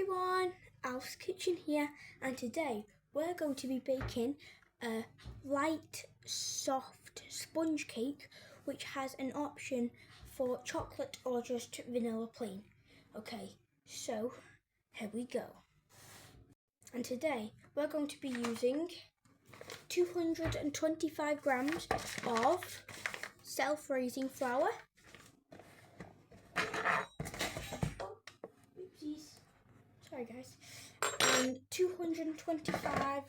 everyone, Alf's Kitchen here, and today we're going to be baking a light, soft sponge cake which has an option for chocolate or just vanilla plain. Okay, so here we go. And today we're going to be using 225 grams of self-raising flour. Sorry guys. And 225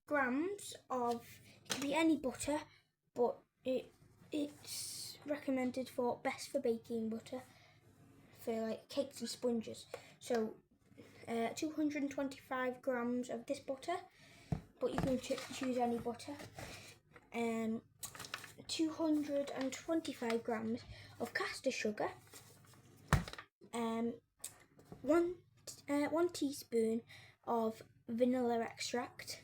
grams of, it can be any butter, but it's recommended for best for baking butter for like cakes and sponges. So 225 grams of this butter, but you can choose any butter. 225 grams of caster sugar. 1 teaspoon of vanilla extract,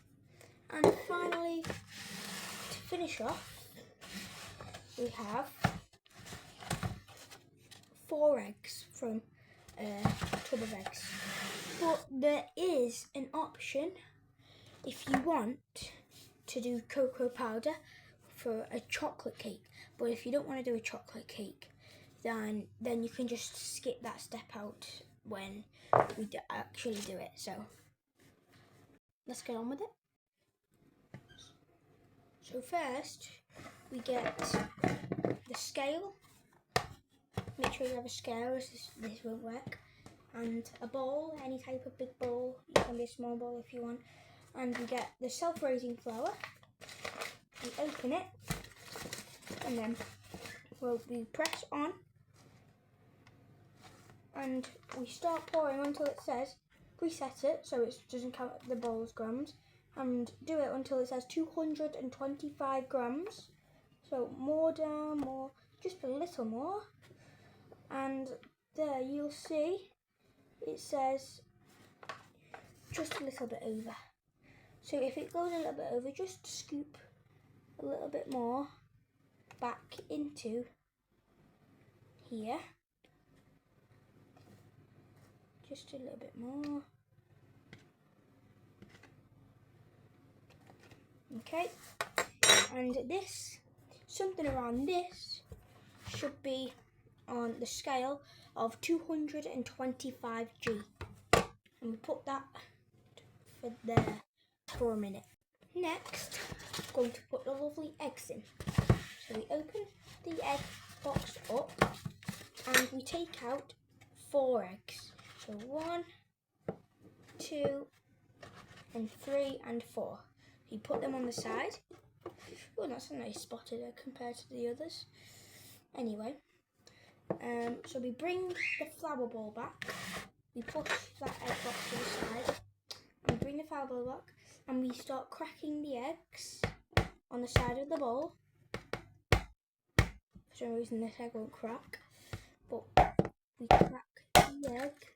and finally, to finish off, we have 4 eggs from a tub of eggs. But there is an option if you want to do cocoa powder for a chocolate cake. But if you don't want to do a chocolate cake, then you can just skip that step out when we actually do it. So let's get on with it. So first we get the scale. Make sure you have a scale, as this won't work. And a bowl, any type of big bowl. It can be a small bowl if you want. And we get the self-raising flour. We open it, and then we press on, and we start pouring until it says, reset it so it doesn't count the bowl's grams, and do it until it says 225 grams. So more down, more, just a little more, and there you'll see it says just a little bit over. So if it goes a little bit over, just scoop a little bit more back into here. Just a little bit more. Okay, and this, something around this, should be on the scale of 225G. And we put that for there for a minute. Next, I'm going to put the lovely eggs in. So we open the egg box up and we take out 4 eggs. So 1, 2, and 3, and 4. You put them on the side. Oh, that's a nice spotted egg compared to the others. Anyway, so we bring the flour bowl back. We push that egg box to the side. We bring the flour bowl back, and we start cracking the eggs on the side of the bowl. For some reason, this egg won't crack, but we crack the egg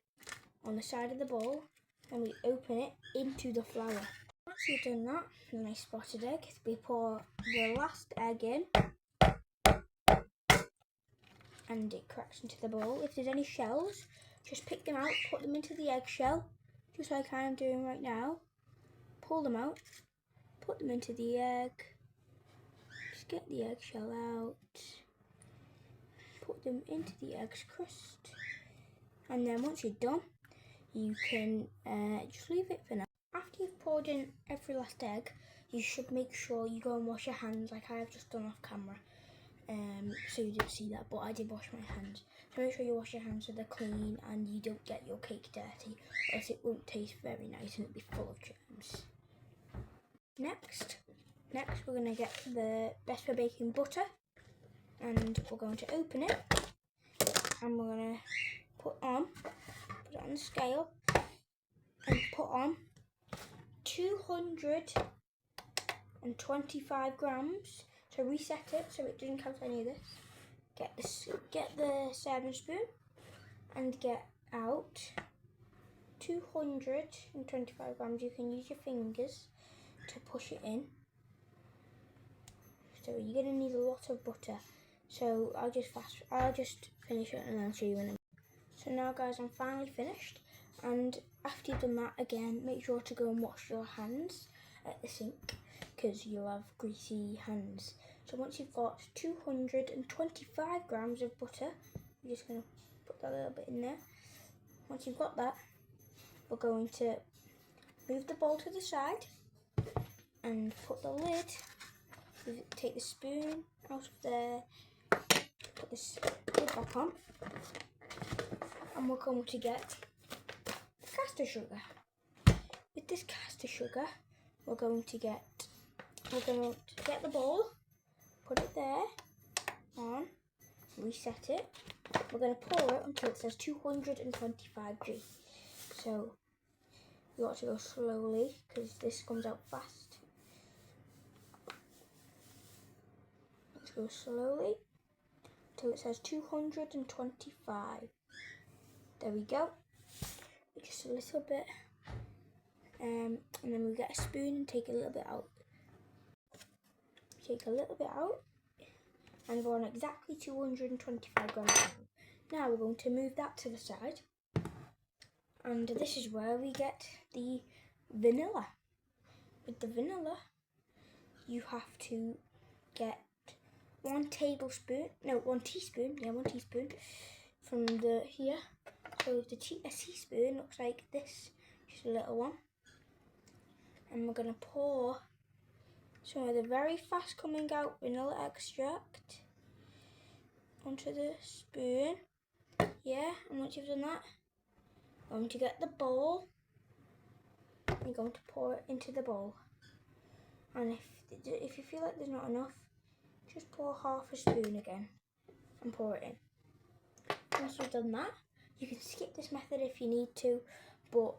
on the side of the bowl, and we open it into the flour. Once you've done that, a nice spotted egg, we pour the last egg in, and it cracks into the bowl. If there's any shells, just pick them out, put them into the eggshell, just like I am doing right now. Pull them out, put them into the egg, just get the eggshell out, put them into the egg's crust, and then once you're done, you can just leave it for now. After you've poured in every last egg, you should make sure you go and wash your hands, like I have just done off camera. So you didn't see that, but I did wash my hands. So make sure you wash your hands so they're clean and you don't get your cake dirty, or else it won't taste very nice and it'll be full of germs. Next we're going to get the best for baking butter, and we're going to open it, and we're going to put it on the scale, and put on 225 grams. So reset it so it doesn't count any of this. Get the serving spoon and get out 225 grams. You can use your fingers to push it in. So you're gonna need a lot of butter. So I'll just finish it and I'll show you in a minute. So now guys, I'm finally finished, and after you've done that, again, make sure to go and wash your hands at the sink because you'll have greasy hands. So once you've got 225 grams of butter, you're just going to put that little bit in there. Once you've got that, we're going to move the bowl to the side and put the lid, take the spoon out of there, put this lid back on, and we're going to get caster sugar. With this caster sugar, we're going to get the bowl, put it there, on, reset it. We're going to pour it until it says 225G. So you got to go slowly because this comes out fast. Let's go slowly until it says 225. There we go. Just a little bit. And then we get a spoon and take a little bit out. Take a little bit out. And we're on exactly 225 grams. Now we're going to move that to the side. And this is where we get the vanilla. With the vanilla, you have to get 1 teaspoon from the here. So a teaspoon looks like this, just a little one. And we're going to pour some of the very fast coming out vanilla extract onto the spoon. Yeah, and once you've done that, I'm going to get the bowl. I'm going to pour it into the bowl. And if you feel like there's not enough, just pour half a spoon again and pour it in. Once you've done that, you can skip this method if you need to, but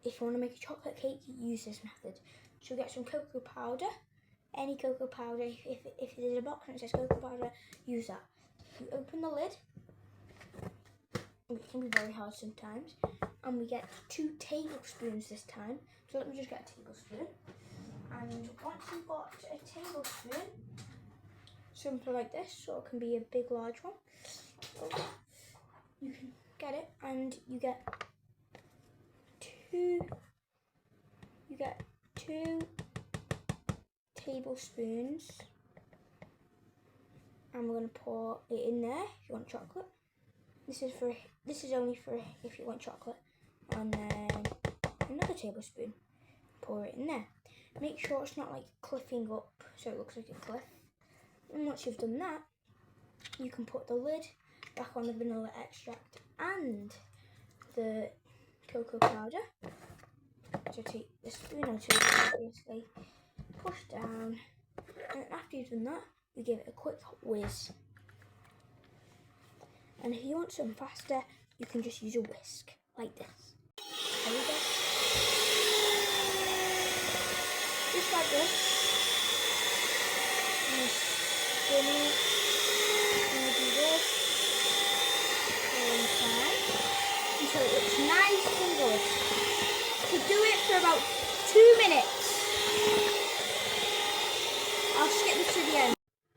if you want to make a chocolate cake, use this method. So get some cocoa powder, any cocoa powder. If there's a box and it says cocoa powder, use that. You open the lid, it can be very hard sometimes, and we get 2 tablespoons this time. So let me just get a tablespoon. And once you've got a tablespoon, something like this, or it can be a big large one, you can get it, and you get two tablespoons, and we're going to pour it in there if you want chocolate. This is only for if you want chocolate. And then another tablespoon. Pour it in there. Make sure it's not like cliffing up so it looks like a cliff. And once you've done that, you can put the lid back on the vanilla extract and the cocoa powder. So take the spoon or two, obviously, push down, and after you've done that, you give it a quick whiz. And if you want some faster, you can just use a whisk, like this. There we go. Just like this. And you spin it, and you do this all the time until it looks nice and good. So do it for about 2 minutes. I'll skip this to the end.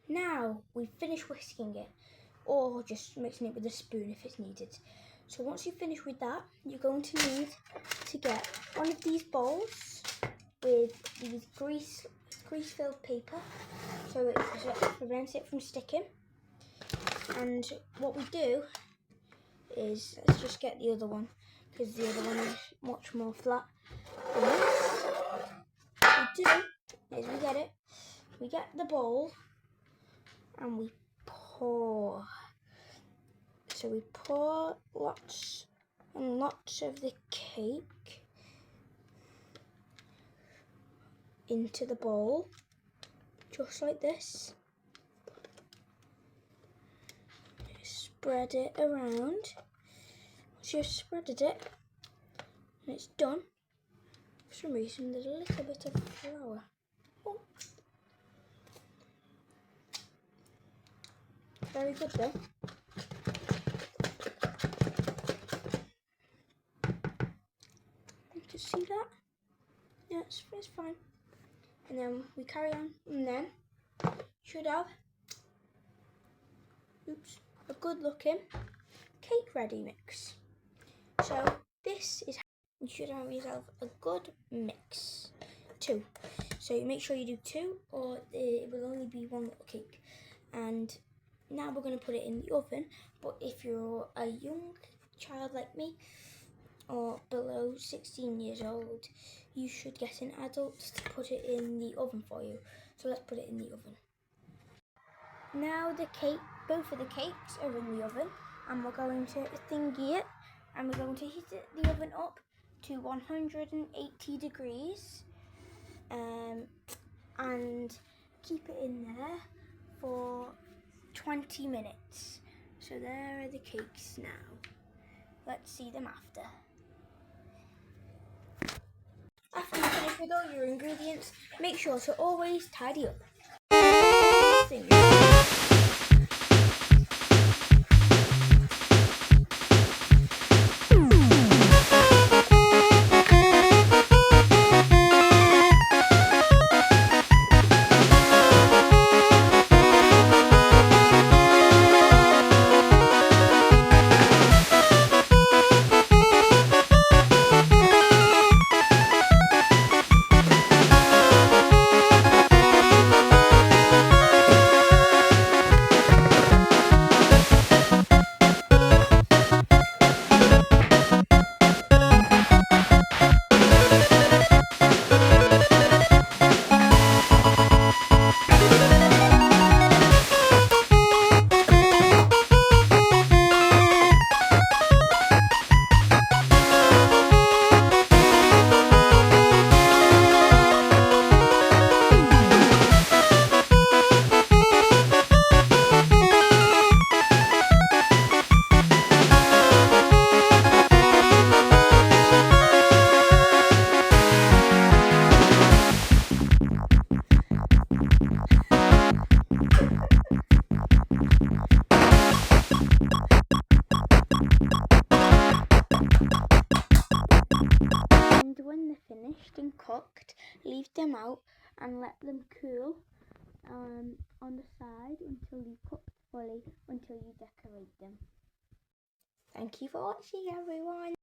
Now we've finished whisking it, or just mixing it with a spoon if it's needed. So once you finish with that, you're going to need to get one of these bowls with these grease-filled paper, so it prevents it from sticking. And what we do is, let's just get the other one, because the other one is much more flat than this. What we do is we get the bowl, and we pour. So we pour lots and lots of the cake into the bowl, just like this. Spread it around. Once you've spreaded it and it's done, for some reason there's a little bit of flour. Oh. Very good though. You see that? Yeah, it's fine. And then we carry on, and then should have a good looking cake ready mix. So this is You should have yourself a good mix. 2. So you make sure you do 2 or it will only be one little cake. And now we're going to put it in the oven, but if you're a young child like me or below 16 years old, you should get an adult to put it in the oven for you. So let's put it in the oven. Now both of the cakes are in the oven, and we're going to thingy it, and we're going to heat the oven up to 180 degrees and keep it in there for 20 minutes. So there are the cakes now. Let's see them after. After you finish with all your ingredients, make sure to always tidy up. When they're finished and cooked, leave them out and let them cool on the side until you cook fully, until you decorate them. Thank you for watching, everyone.